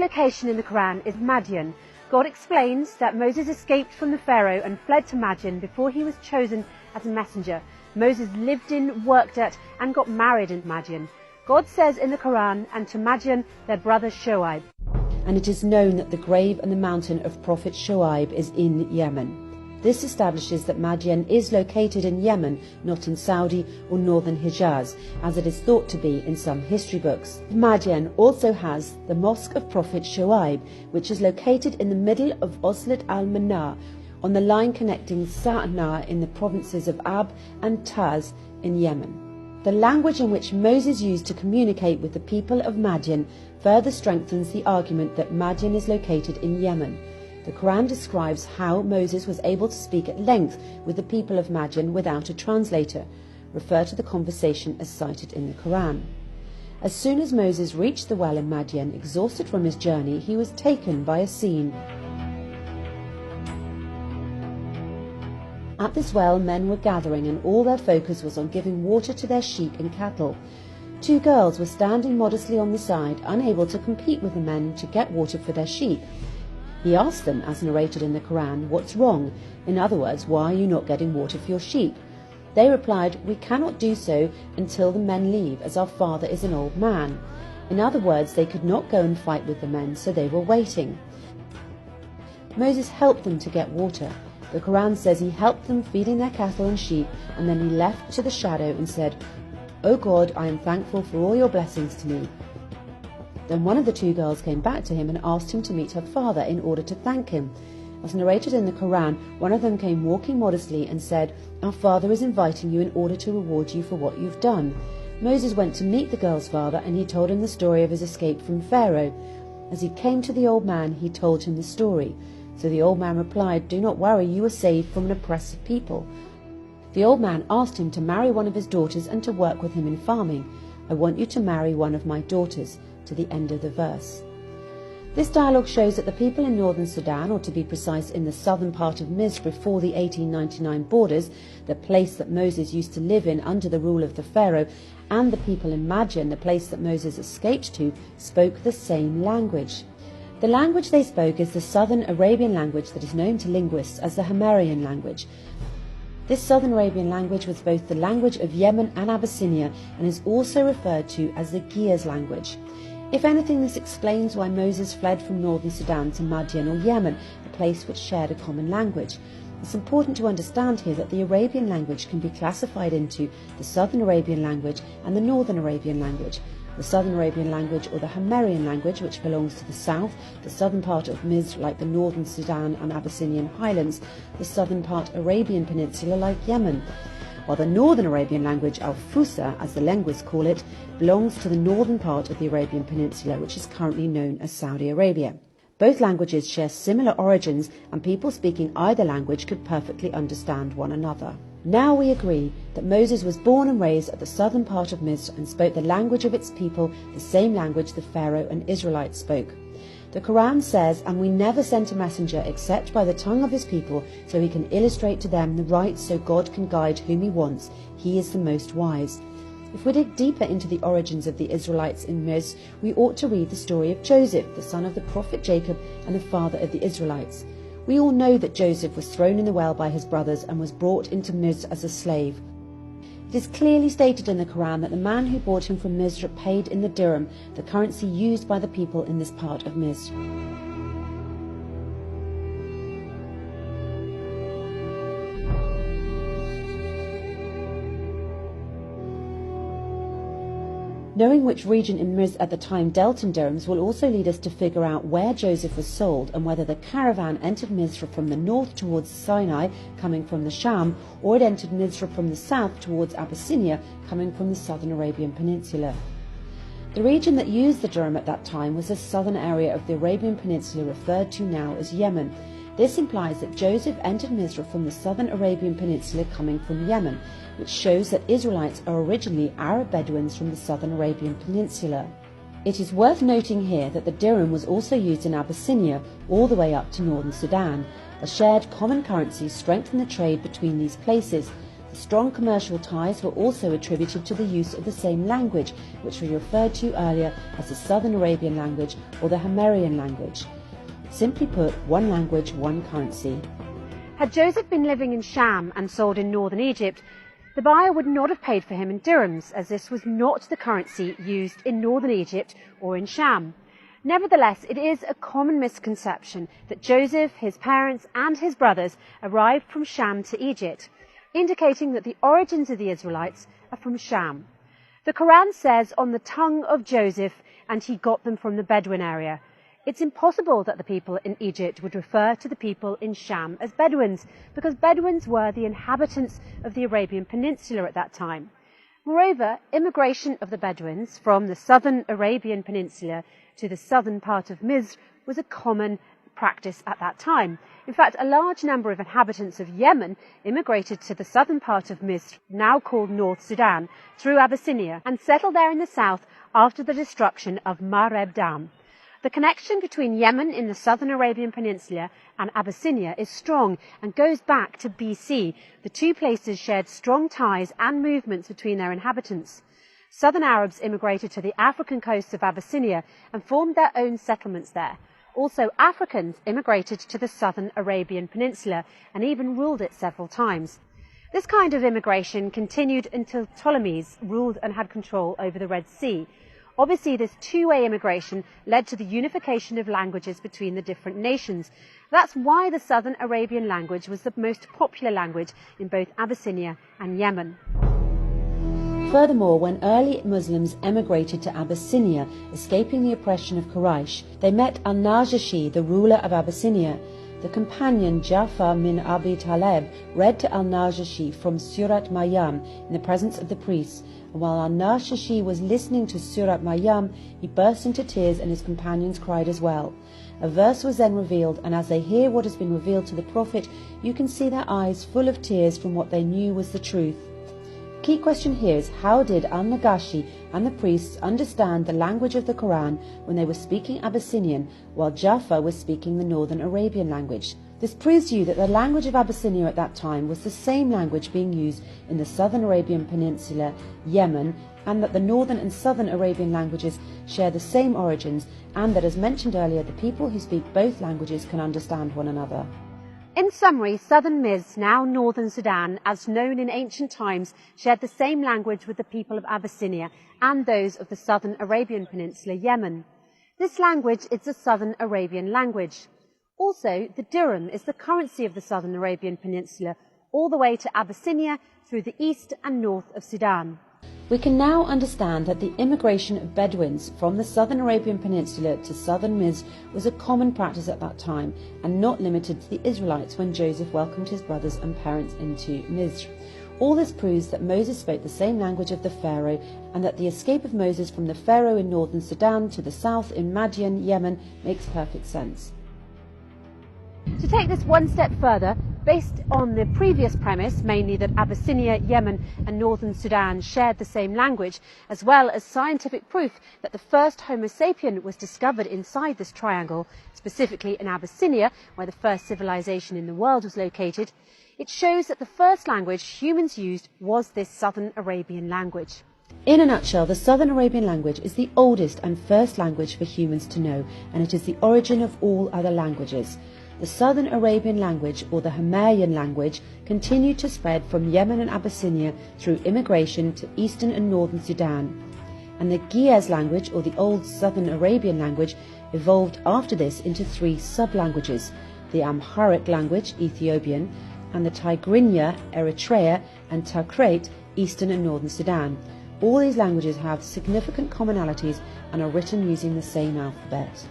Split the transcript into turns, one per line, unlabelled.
location in the Quran is Madian. God explains that Moses escaped from the Pharaoh and fled to Madian before he was chosen as a messenger. Moses lived in, worked at, and got married in Madian. God says in the Quran, and to Madian their brother Shoaib.
And it is known that the grave and the mountain of Prophet Shoaib is in Yemen. This establishes that Madian is located in Yemen, not in Saudi or northern Hijaz, as it is thought to be in some history books. Madian also has the Mosque of Prophet Shoaib, which is located in the middle of Oslat al-Manar, on the line connecting Sa'na in the provinces of Ab and Taz in Yemen. The language in which Moses used to communicate with the people of Madian further strengthens the argument that Madian is located in Yemen. The Quran describes how Moses was able to speak at length with the people of Madian without a translator. Refer to the conversation as cited in the Quran. As soon as Moses reached the well in Madian, exhausted from his journey, he was taken by a scene. At this well, men were gathering, and all their focus was on giving water to their sheep and cattle. Two girls were standing modestly on the side, unable to compete with the men to get water for their sheep. He asked them, as narrated in the Quran, "What's wrong?" In other words, why are you not getting water for your sheep? They replied, "We cannot do so until the men leave, as our father is an old man." In other words, they could not go and fight with the men, so they were waiting. Moses helped them to get water. The Quran says he helped them feeding their cattle and sheep, and then he left to the shadow and said, "O God, I am thankful for all your blessings to me." Then one of the two girls came back to him and asked him to meet her father in order to thank him. As narrated in the Quran, one of them came walking modestly and said, "Our father is inviting you in order to reward you for what you've done." Moses went to meet the girl's father, and he told him the story of his escape from Pharaoh. As he came to the old man, he told him the story. So the old man replied, "Do not worry, you are saved from an oppressive people." The old man asked him to marry one of his daughters and to work with him in farming. "I want you to marry one of my daughters," to the end of the verse. This dialogue shows that the people in northern Sudan, or to be precise in the southern part of Misr before the 1899 borders, the place that Moses used to live in under the rule of the Pharaoh, and the people in Madian, the place that Moses escaped to, spoke the same language. The language they spoke is the southern Arabian language that is known to linguists as the Himyarian language. This southern Arabian language was both the language of Yemen and Abyssinia, and is also referred to as the Ge'ez language. If anything, this explains why Moses fled from northern Sudan to Madian or Yemen, a place which shared a common language. It's important to understand here that the Arabian language can be classified into the southern Arabian language and the northern Arabian language. The southern Arabian language, or the Himyarian language, which belongs to the south, the southern part of Misr like the northern Sudan and Abyssinian highlands, the southern part Arabian peninsula like Yemen, while the northern Arabian language, al-Fusa as the linguists call it, belongs to the northern part of the Arabian Peninsula, which is currently known as Saudi Arabia. Both languages share similar origins, and people speaking either language could perfectly understand one another. Now we agree that Moses was born and raised at the southern part of Misr and spoke the language of its people, the same language the Pharaoh and Israelites spoke. The Quran says, "And we never sent a messenger except by the tongue of his people, so he can illustrate to them the right, so God can guide whom he wants. He is the most wise." If we dig deeper into the origins of the Israelites in Misr, we ought to read the story of Joseph, the son of the prophet Jacob and the father of the Israelites. We all know that Joseph was thrown in the well by his brothers and was brought into Misr as a slave. It is clearly stated in the Quran that the man who bought him from Misr paid in the dirham, the currency used by the people in this part of Misr. Knowing which region in Misr at the time dealt in dirhams will also lead us to figure out where Joseph was sold and whether the caravan entered Misr from the north towards Sinai, coming from the Sham, or it entered Misr from the south towards Abyssinia, coming from the southern Arabian Peninsula. The region that used the dirham at that time was the southern area of the Arabian Peninsula referred to now as Yemen. This implies that Joseph entered Misr from the southern Arabian Peninsula coming from Yemen, which shows that Israelites are originally Arab Bedouins from the southern Arabian Peninsula. It is worth noting here that the dirham was also used in Abyssinia all the way up to northern Sudan. A shared common currency strengthened the trade between these places. Strong commercial ties were also attributed to the use of the same language, which we referred to earlier as the Southern Arabian language or the Himyarian language. Simply put, one language, one currency.
Had Joseph been living in Sham and sold in northern Egypt, the buyer would not have paid for him in dirhams, as this was not the currency used in northern Egypt or in Sham. Nevertheless, it is a common misconception that Joseph, his parents and his brothers arrived from Sham to Egypt, indicating that the origins of the Israelites are from Sham. The Quran says on the tongue of Joseph, and he got them from the Bedouin area. It's impossible that the people in Egypt would refer to the people in Sham as Bedouins, because Bedouins were the inhabitants of the Arabian Peninsula at that time. Moreover, immigration of the Bedouins from the southern Arabian Peninsula to the southern part of Misr was a common practice at that time. In fact, a large number of inhabitants of Yemen immigrated to the southern part of Misr, now called North Sudan, through Abyssinia, and settled there in the south after the destruction of Mareb Dam. The connection between Yemen in the southern Arabian Peninsula and Abyssinia is strong and goes back to BC. The two places shared strong ties and movements between their inhabitants. Southern Arabs immigrated to the African coasts of Abyssinia and formed their own settlements there. Also, Africans immigrated to the southern Arabian Peninsula and even ruled it several times. This kind of immigration continued until Ptolemies ruled and had control over the Red Sea. Obviously, this two-way immigration led to the unification of languages between the different nations. That's why the Southern Arabian language was the most popular language in both Abyssinia and Yemen.
Furthermore, when early Muslims emigrated to Abyssinia, escaping the oppression of Quraysh, they met al-Najashi, the ruler of Abyssinia. The companion Ja'far min Abi Talib read to al-Najashi from Surat Maryam in the presence of the priests, and while al-Najashi was listening to Surat Maryam, he burst into tears and his companions cried as well. A verse was then revealed, and as they hear what has been revealed to the Prophet, you can see their eyes full of tears from what they knew was the truth. The key question here is, how did al-Najashi and the priests understand the language of the Quran when they were speaking Abyssinian while Ja'far was speaking the Northern Arabian language? This proves to you that the language of Abyssinia at that time was the same language being used in the Southern Arabian Peninsula, Yemen, and that the Northern and Southern Arabian languages share the same origins, and that, as mentioned earlier, the people who speak both languages can understand one another.
In summary, southern Misr, now northern Sudan, as known in ancient times, shared the same language with the people of Abyssinia and those of the southern Arabian Peninsula, Yemen. This language is the Southern Arabian language. Also, the dirham is the currency of the Southern Arabian Peninsula, all the way to Abyssinia through the east and north of Sudan.
We can now understand that the immigration of Bedouins from the Southern Arabian Peninsula to southern Misr was a common practice at that time and not limited to the Israelites when Joseph welcomed his brothers and parents into Misr. All this proves that Moses spoke the same language of the Pharaoh, and that the escape of Moses from the Pharaoh in northern Sudan to the south in Madian, Yemen, makes perfect sense.
To take this one step further, based on the previous premise, mainly that Abyssinia, Yemen and northern Sudan shared the same language, as well as scientific proof that the first Homo sapien was discovered inside this triangle, specifically in Abyssinia, where the first civilization in the world was located, it shows that the first language humans used was this Southern Arabian language.
In a nutshell, the Southern Arabian language is the oldest and first language for humans to know, and it is the origin of all other languages. The Southern Arabian language, or the Himyarian language, continued to spread from Yemen and Abyssinia through immigration to eastern and northern Sudan. And the Ge'ez language, or the Old Southern Arabian language, evolved after this into three sub-languages: the Amharic language, Ethiopian, and the Tigrinya, Eritrea, and Takrate, eastern and northern Sudan. All these languages have significant commonalities and are written using the same alphabet.